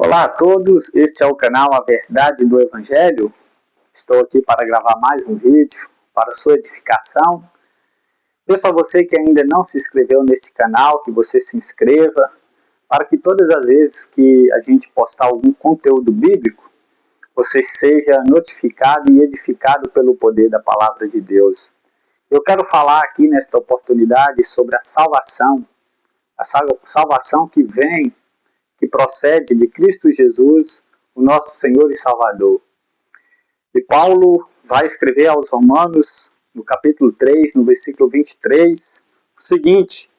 Olá a todos, este é o canal A Verdade do Evangelho. Estou aqui para gravar mais um vídeo para sua edificação. Peço a você que ainda não se inscreveu neste canal, que você se inscreva, para que todas as vezes que a gente postar algum conteúdo bíblico, você seja notificado e edificado pelo poder da Palavra de Deus. Eu quero falar aqui nesta oportunidade sobre a salvação que vem, que procede de Cristo Jesus, o nosso Senhor e Salvador. E Paulo vai escrever aos Romanos, no capítulo 3, no versículo 23, o seguinte: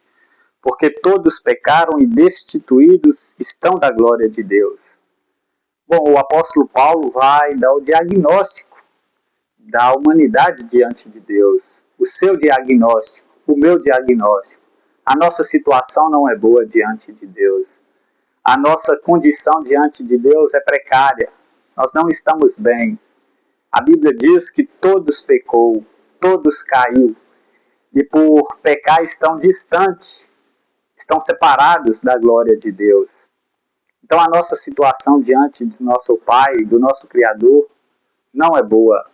porque todos pecaram e destituídos estão da glória de Deus. Bom, o apóstolo Paulo vai dar o diagnóstico da humanidade diante de Deus. O seu diagnóstico, o meu diagnóstico. A nossa situação não é boa diante de Deus. A nossa condição diante de Deus é precária. Nós não estamos bem. A Bíblia diz que todos pecou, todos caiu. E por pecar estão distantes, estão separados da glória de Deus. Então a nossa situação diante do nosso Pai, do nosso Criador, não é boa.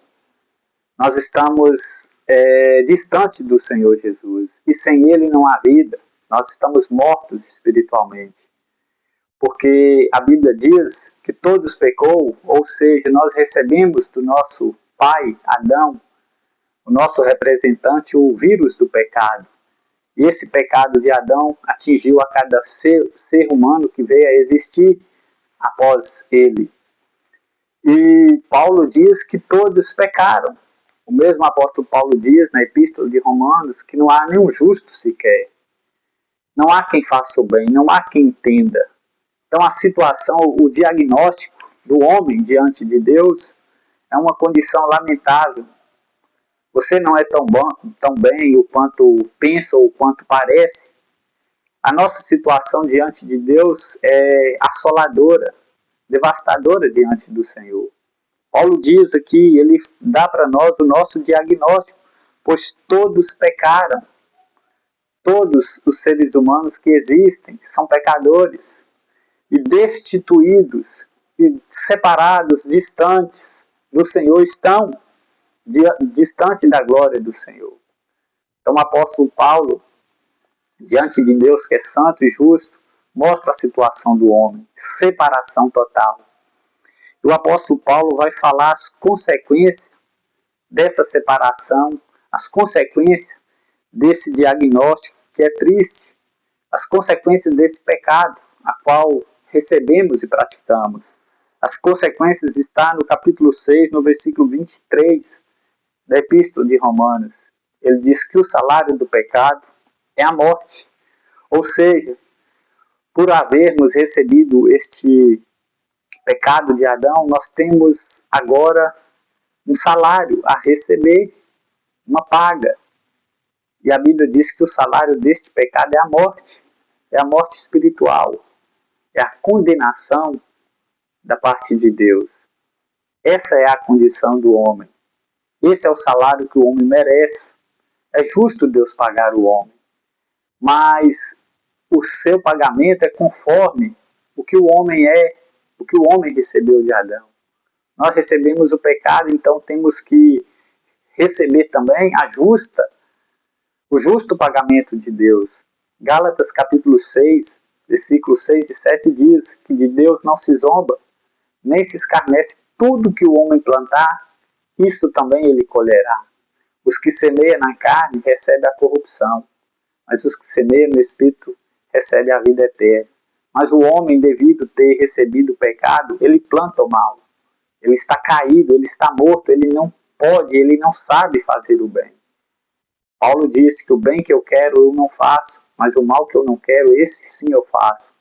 Nós estamos distantes do Senhor Jesus. E sem Ele não há vida. Nós estamos mortos espiritualmente. Porque a Bíblia diz que todos pecou, ou seja, nós recebemos do nosso pai, Adão, o nosso representante, o vírus do pecado. E esse pecado de Adão atingiu a cada ser humano que veio a existir após ele. E Paulo diz que todos pecaram. O mesmo apóstolo Paulo diz na Epístola de Romanos que não há nenhum justo sequer. Não há quem faça o bem, não há quem entenda. Então a situação, o diagnóstico do homem diante de Deus é uma condição lamentável. Você não é tão bem o quanto pensa ou o quanto parece. A nossa situação diante de Deus é assoladora, devastadora diante do Senhor. Paulo diz aqui, ele dá para nós o nosso diagnóstico, pois todos pecaram. Todos os seres humanos que existem são pecadores. E destituídos e separados, distantes do Senhor, estão distantes da glória do Senhor. Então o apóstolo Paulo, diante de Deus que é santo e justo, mostra a situação do homem, separação total. E o apóstolo Paulo vai falar as consequências dessa separação, as consequências desse diagnóstico que é triste, as consequências desse pecado, a qual recebemos e praticamos. As consequências estão no capítulo 6, no versículo 23 da Epístola de Romanos. Ele diz que o salário do pecado é a morte. Ou seja, por havermos recebido este pecado de Adão, nós temos agora um salário a receber, uma paga. E a Bíblia diz que o salário deste pecado é a morte espiritual. É a condenação da parte de Deus. Essa é a condição do homem. Esse é o salário que o homem merece. É justo Deus pagar o homem. Mas o seu pagamento é conforme o que o homem é, o que o homem recebeu de Adão. Nós recebemos o pecado, então temos que receber também o justo pagamento de Deus. Gálatas capítulo 6, versículos 6 e 7 diz que de Deus não se zomba, nem se escarnece. Tudo que o homem plantar, isto também ele colherá. Os que semeiam na carne recebem a corrupção, mas os que semeiam no Espírito recebem a vida eterna. Mas o homem, devido ter recebido o pecado, ele planta o mal. Ele está caído, ele está morto, ele não pode, ele não sabe fazer o bem. Paulo disse que o bem que eu quero eu não faço, mas o mal que eu não quero, esse sim eu faço.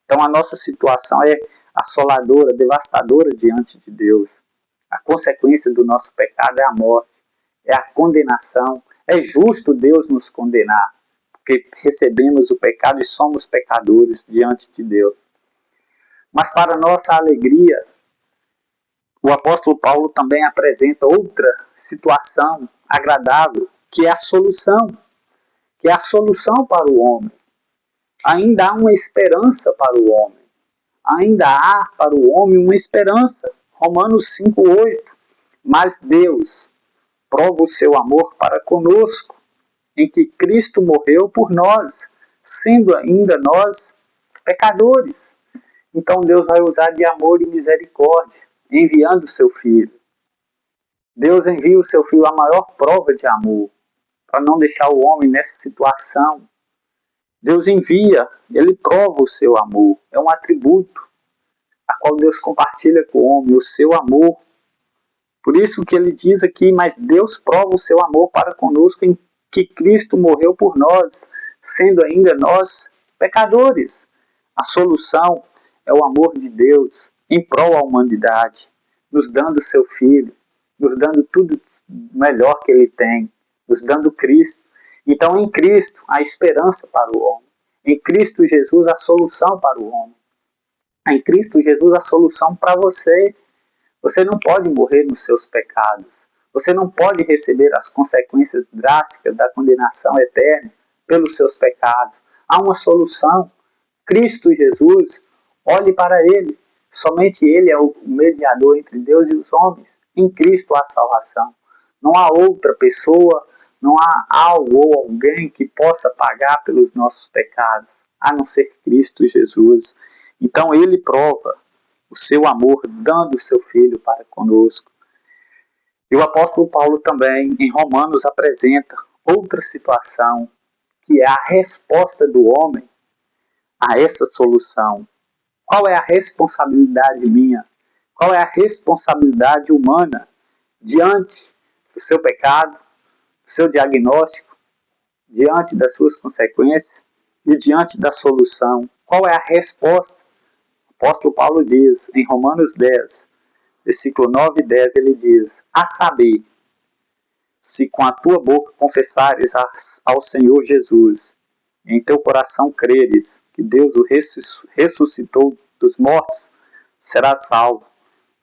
Então a nossa situação é assoladora, devastadora diante de Deus. A consequência do nosso pecado é a morte, é a condenação. É justo Deus nos condenar, porque recebemos o pecado e somos pecadores diante de Deus. Mas para nossa alegria, o apóstolo Paulo também apresenta outra situação agradável, que é a solução para o homem. Ainda há uma esperança para o homem. ainda há para o homem uma esperança. Romanos 5:8. Mas Deus prova o seu amor para conosco, em que Cristo morreu por nós, sendo ainda nós pecadores. Então Deus vai usar de amor e misericórdia, enviando o seu Filho. Deus envia o seu Filho a maior prova de amor, para não deixar o homem nessa situação. Deus envia, ele prova o seu amor. É um atributo a qual Deus compartilha com o homem, o seu amor. Por isso que ele diz aqui, mas Deus prova o seu amor para conosco em que Cristo morreu por nós, sendo ainda nós pecadores. A solução é o amor de Deus em prol da humanidade, nos dando o seu Filho, nos dando tudo melhor que ele tem, nos dando Cristo. Então, em Cristo, há esperança para o homem. Em Cristo Jesus, a solução para o homem. Em Cristo Jesus, a solução para você. Você não pode morrer nos seus pecados. Você não pode receber as consequências drásticas da condenação eterna pelos seus pecados. Há uma solução. Cristo Jesus, olhe para Ele. Somente Ele é o mediador entre Deus e os homens. Em Cristo há salvação. Não há outra pessoa, não há algo ou alguém que possa pagar pelos nossos pecados, a não ser Cristo Jesus. Então Ele prova o seu amor, dando o seu Filho para conosco. E o apóstolo Paulo também, em Romanos, apresenta outra situação, que é a resposta do homem a essa solução. Qual é a responsabilidade minha? Qual é a responsabilidade humana diante do seu pecado, do seu diagnóstico, diante das suas consequências e diante da solução? Qual é a resposta? O apóstolo Paulo diz, em Romanos 10, versículo 9 e 10, ele diz: a saber, se com a tua boca confessares ao Senhor Jesus, e em teu coração creres que Deus o ressuscitou dos mortos, serás salvo,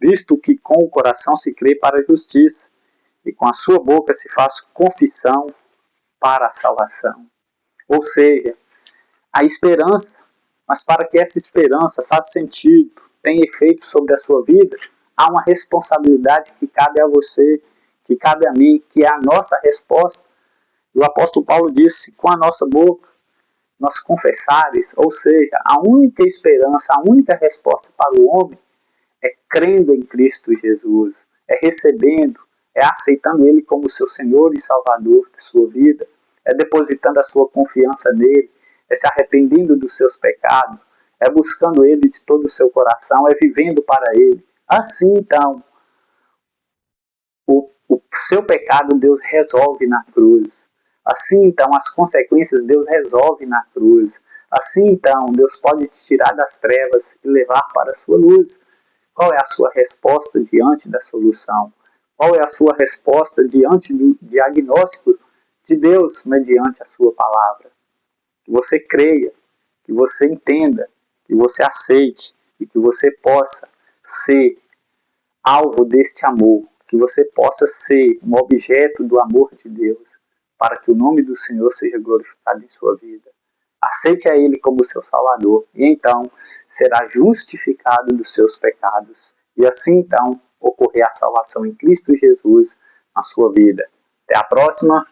visto que com o coração se crê para a justiça, e com a sua boca se faz confissão para a salvação. Ou seja, a esperança, mas para que essa esperança faça sentido, tenha efeito sobre a sua vida, há uma responsabilidade que cabe a você, que cabe a mim, que é a nossa resposta. E o apóstolo Paulo disse, com a nossa boca, nós confessares, ou seja, a única esperança, a única resposta para o homem é crendo em Cristo Jesus, é recebendo, é aceitando Ele como seu Senhor e Salvador da sua vida, é depositando a sua confiança nele, é se arrependendo dos seus pecados, é buscando Ele de todo o seu coração, é vivendo para Ele. Assim, então, o seu pecado Deus resolve na cruz. Assim, então, as consequências Deus resolve na cruz. Assim, então, Deus pode te tirar das trevas e levar para a sua luz. Qual é a sua resposta diante da solução? Qual é a sua resposta diante do diagnóstico de Deus mediante a sua palavra? Que você creia, que você entenda, que você aceite e que você possa ser alvo deste amor, que você possa ser um objeto do amor de Deus, para que o nome do Senhor seja glorificado em sua vida. Aceite a Ele como seu Salvador, e então será justificado dos seus pecados. E assim então ocorrer a salvação em Cristo Jesus na sua vida. Até a próxima.